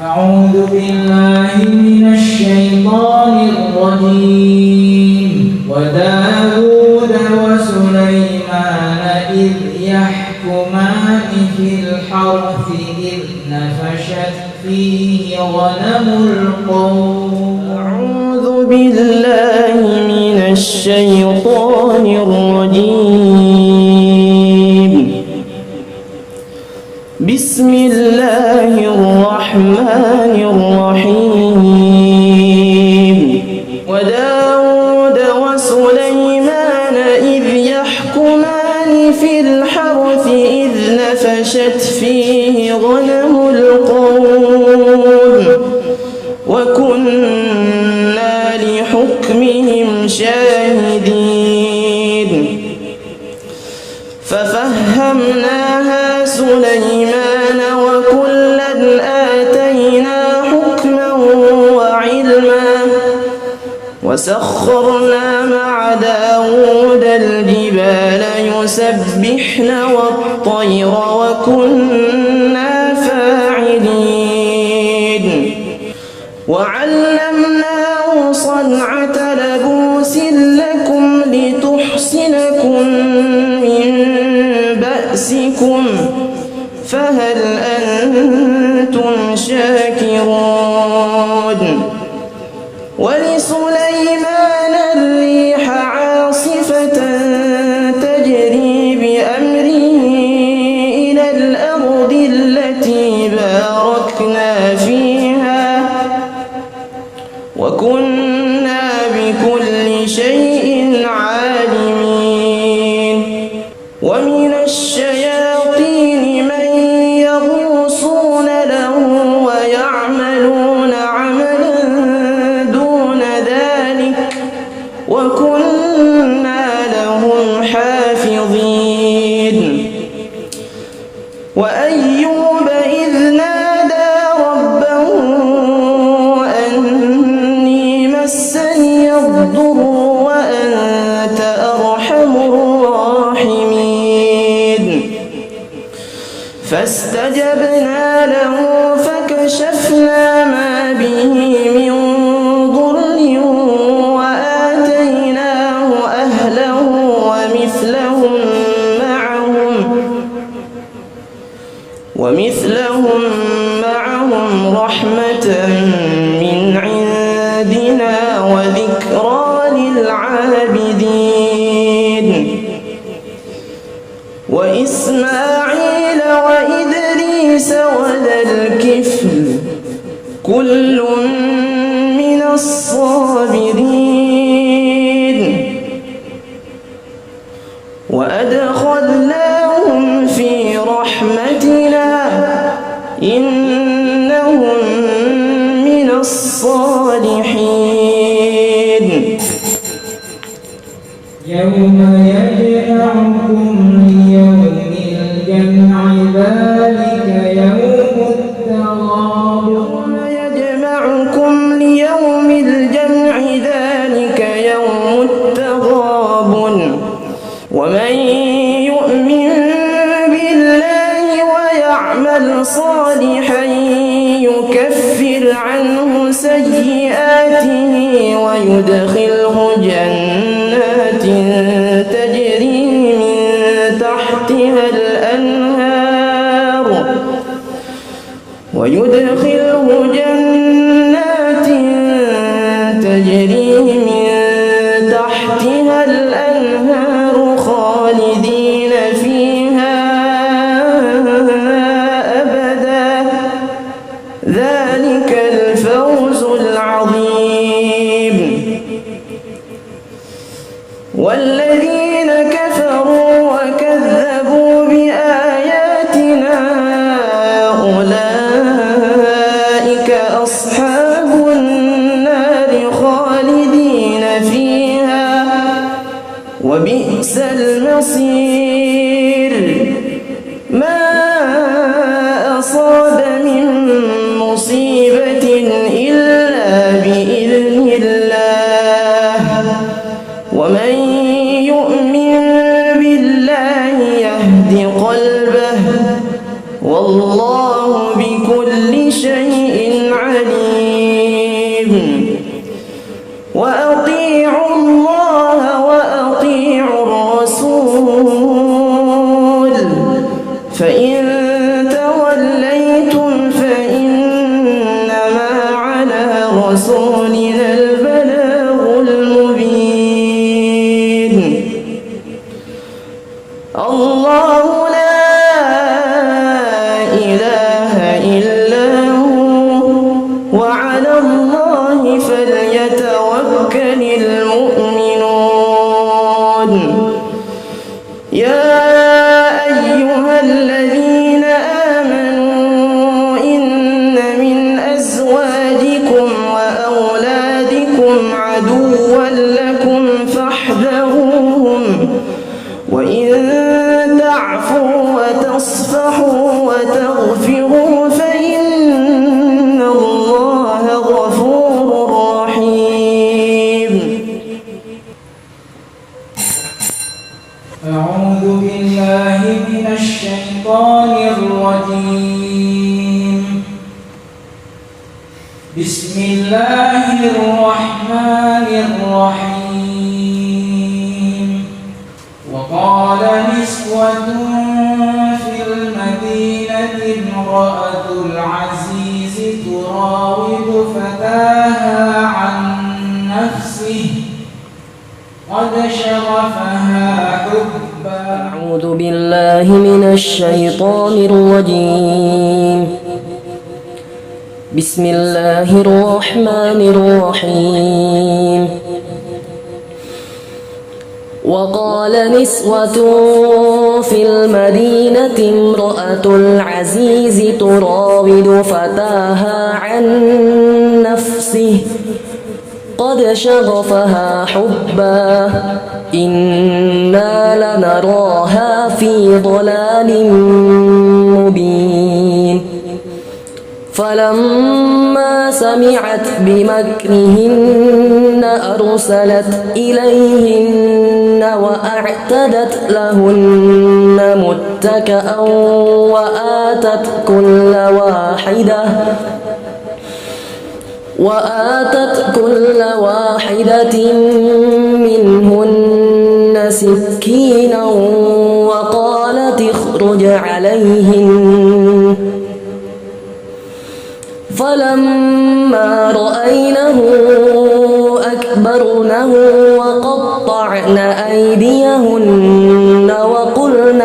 أعوذ بالله من الشيطان الرجيم. وداود وسليمان إذ يحكمان في الحرث إذ نفشت فيه غنم القوم. أعوذ بالله من الشيطان الرجيم. بسم الله الرحمن الرحيم. وداود وسليمان إذ يحكمان في الحرث إذ نفشت فيه غنم القوم وكنا لحكمهم شاهدين. ففهمناها سليمان وكلا آتينا حكما وعلما وسخرنا مع داود الجبال يسبحن والطير وكنا فاعلين. وعلمناه صنعة لبوس لكم لتحصنكم من بأسكم فهل أنتم شاكرون. ولسليمان الريح عاصفة تجري بأمره إلى الأرض التي باركنا فيها وكنا بكل شيء عالمين. ومن الشياطين من يغوصون له ويعملون عملا دون ذلك وكنا لهم حافظين. وأيوب إذ نادى ربه أني مسني الضر وأنت أرحم الراحمين. فاستجبنا له فكشفنا ما به من ضر وآتيناه أهله ومثلهم معهم رحمة من عندنا وذكرى للعابدين. وإسماعيل وإدريس وذا الكفل كل من الصابرين وأدخلناهم في رحمتنا إنهم من الصالحين. يوم يجمعكم ليوم الجمع ذلك يوم التغابن. يوم يجمعكم ليوم الجمع ذلك يوم التغابن. ومن يؤمن بالله ويعمل صالحا يكفر عنه سيئاته ويدخله جنات تجري من تحتها الأنهار خالدين فيها أبدا ذلك الفوز العظيم. والذين كفروا وكذبوا بآياتنا أولئك أصحاب النار خالدين فيها وبئس المصير. ما أصاب من مصيبة إلا بإذن الله ومن يؤمن بالله يهد قلبه والله بكل شيء رسولنا البلاغ المبين. الله لا إله إلا هو وعلى الله فليتوكل المؤمنون. يا أيها الذين آمنوا إن من أزواجكم وأولادكم عدوا لكم فاحذروهم وإن تعفوا وتصفحوا وتغفروا فإن الله غفور رحيم. أعوذ بالله من الشيطان الرجيم. بسم الله الرحمن الرحيم. وقال نسوة في المدينة امرأة العزيز تراود فتاها عن نفسه قد شغفها حبا. أعوذ بالله من الشيطان الرجيم. بسم الله الرحمن الرحيم. وقال نسوة في المدينة امرأة العزيز تراود فتاها عن نفسه قد شغفها حبا إنا لنراها في ضلال مبين. فلما سمعت بمكرهن أرسلت إليهن وأعتدت لهن متكأ وآتت كل واحدة منهن سكينا وقالت اخرج عليهن. فلما رأينه أكبرنه وقطعن أيديهن وقلن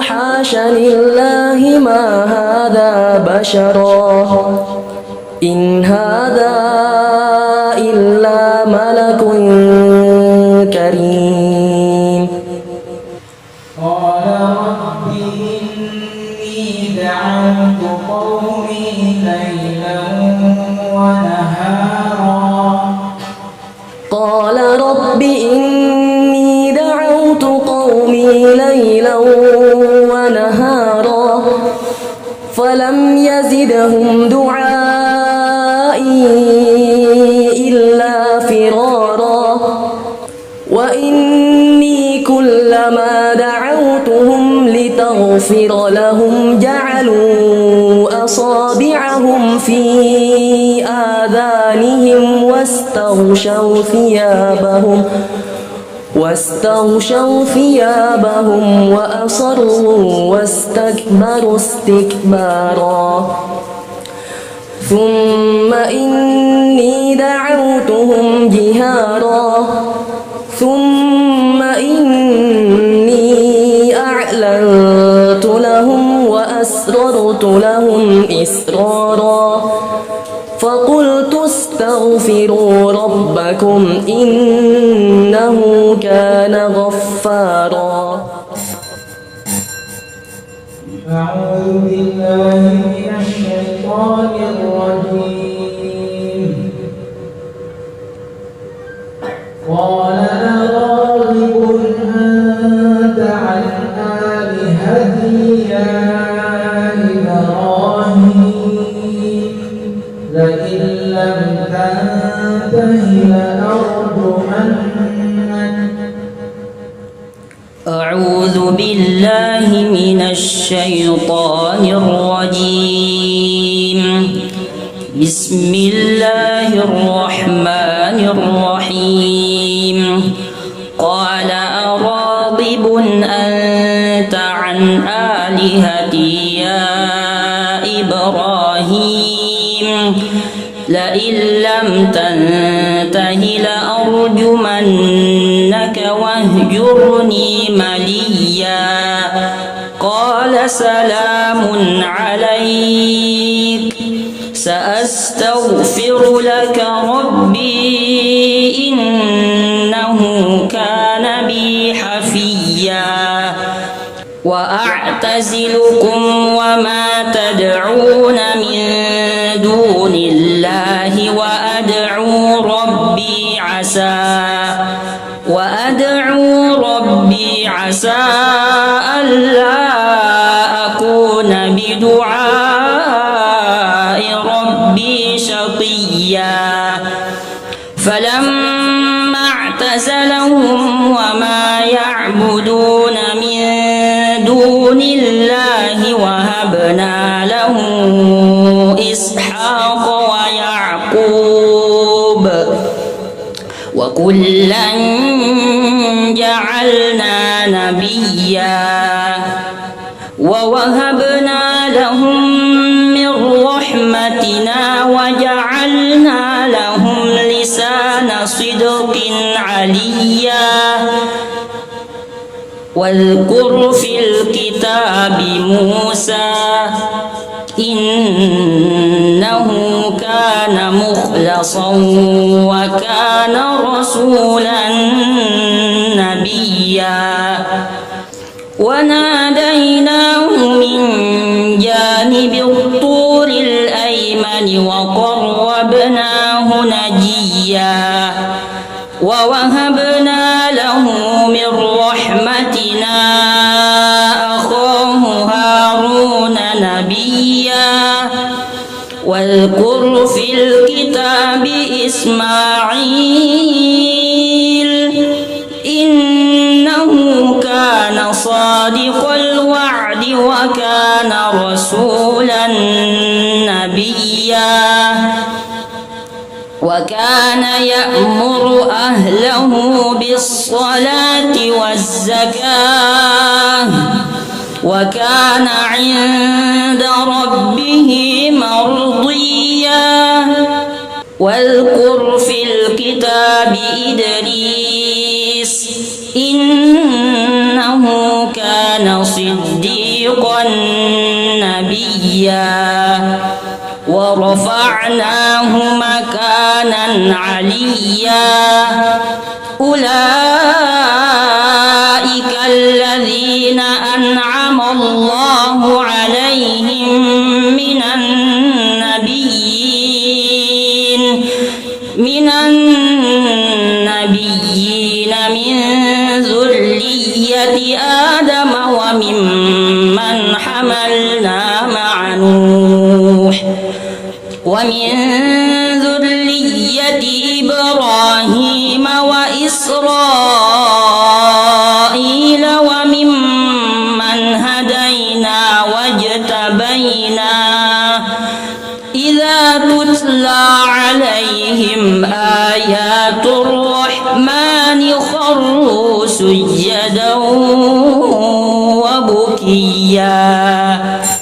حاش لله ما هذا بشرا إن هذا إلا ملك كريم. قال رب إني دعوت قومي ليلا ونهارا. قال رب إني دعوت قومي ليلا ونهارا فلم يزدهم دعائي إلا فرارا. وإني كلما دعوتهم لتغفر لهم جعلوا أصابعهم في آذانهم واستغشوا ثيابهم وأصروا واستكبروا استكبارا. ثم إني دعوتهم جهارا ثم إني أعلنت لهم وأسررت لهم إسرارا. فقلت استغفروا ربكم إنه كان غفارا. أعوذ بالله من الشيطان الرجيم. قال أراغب أنت عن آلهتي يا إبراهيم لئن لم تنته لأرجمنك. أعوذ بالله من الشيطان الرجيم. بسم الله الرحمن الرحيم. قال أراغب أنت عن آلهتي يا إبراهيم لئن لم تنته لأرجمنك واهجرني مليا قال سلام عليك سأستغفر لك ربي إنه كان بي حفيا وأعتزلكم وما تدعون من دون الله وأدعو ربي عسى ألا أكون بدعاء ربي شقيا فلما اعتزلهم وما يعبدون من دون الله وهبنا له إسحاق ويعقوب وكلا جعلنا نبيا ووهبنا لهم من رحمتنا وجعلنا لهم لسان صدق عليا واذكر في الكتاب موسى إنه كان مخلصا وكان رسولا نبيا وناديناه من جانب الطور الأيمن وقربناه نجيا ووهبنا له من رحمتنا أخاه هارون نبيا واذكر في الكتاب إسماعيل إنه كان صادق الوعد وكان رسولا نبيا وكان يأمر أهله بالصلاة والزكاة وكان عند ربه مرضيا واذكر في الكتاب إدريس إنه كان صديقا نبيا ورفعناه مكانا عليا أولئك الذين أنعم الله عليهم من النبيين من ذرية آدم وممن حملنا مع نوح ومن ذرية إبراهيم وإسرائيل وممن هدينا واجتبينا إذا تتلى عليهم آيات الرحمن خروا سجدا وبكيا